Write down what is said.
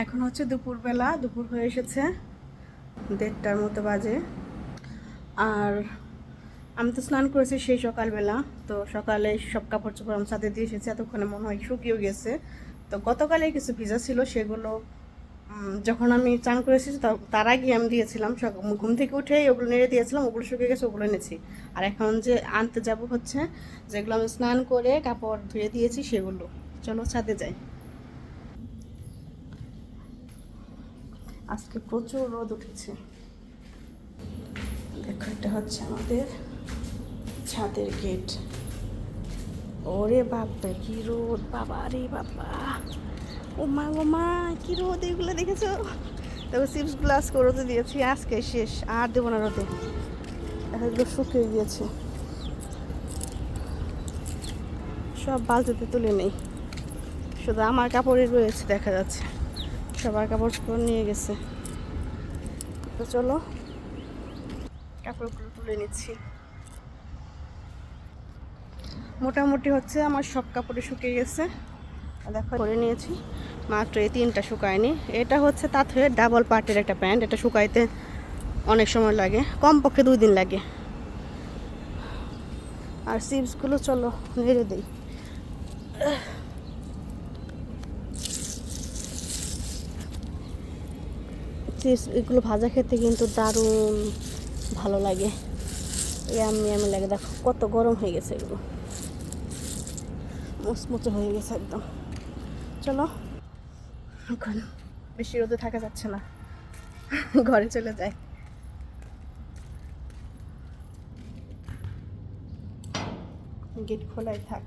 এখন হচ্ছে দুপুরবেলা, দুপুর হয়ে এসেছে, 1:30টার মতো বাজে। আর আমি তো স্নান করেছি সেই সকালবেলা, তো সকালে সব কাপড় চোপড় আমি ছাদে দিয়ে এসেছি, এতক্ষণে মনে হয় শুকিয়েও গেছে। তো গতকালে কিছু ভিজা ছিল, সেগুলো যখন আমি চান করে এসেছি তার আগে আমি দিয়েছিলাম, ঘুম থেকে উঠেই ওগুলো নেড়ে দিয়েছিলাম, ওগুলো শুকিয়ে গেছে, ওগুলো এনেছি। আর এখন যে আনতে যাব হচ্ছে যেগুলো আমি স্নান করে কাপড় ধুয়ে দিয়েছি সেগুলো। চলো ছাদে যাই। আজকে প্রচুর রোদ উঠেছে। দেখো, এটা হচ্ছে আমাদের ছাদের গেট। ওরে বাপরে কি রোদ, বাবা রে বাবা, ও মা কি রোদ, এগুলো দেখেছো? তারপর চিপসগুলো আজকে রোদে দিয়েছি, আজকে শেষ, আর দেবো না রোদে, এগুলো শুকিয়ে গিয়েছে, সব বালতিতে তুলে নেই, শুধু আমার কাপড়ই রয়েছে দেখা যাচ্ছে, সবার কাপড় চোপড় নিয়ে গেছে। তো চলো কাপড়গুলো তুলে নিচ্ছি। মোটামুটি হচ্ছে আমার সব কাপড়ে শুকিয়ে গেছে, দেখো করে নিয়েছি, মাত্র এই 3টা শুকায়নি। এটা হচ্ছে তাঁত হয়ে ডাবল পার্টের একটা প্যান্ট, এটা শুকাইতে অনেক সময় লাগে, কমপক্ষে 2 দিন লাগে। আর চিপসগুলো চলো নেড়ে দিই। চিপস এগুলো ভাজা খেতে কিন্তু দারুণ ভালো লাগে, ইয়ামি ইয়ামি লাগে। দেখো কত গরম হয়ে গেছে, এগুলো মুচমুচে হয়ে গেছে একদম। চলো, এখন বেশি রোদে থাকা যাচ্ছে না, ঘরে চলে যাই। গেট খোলাই থাক।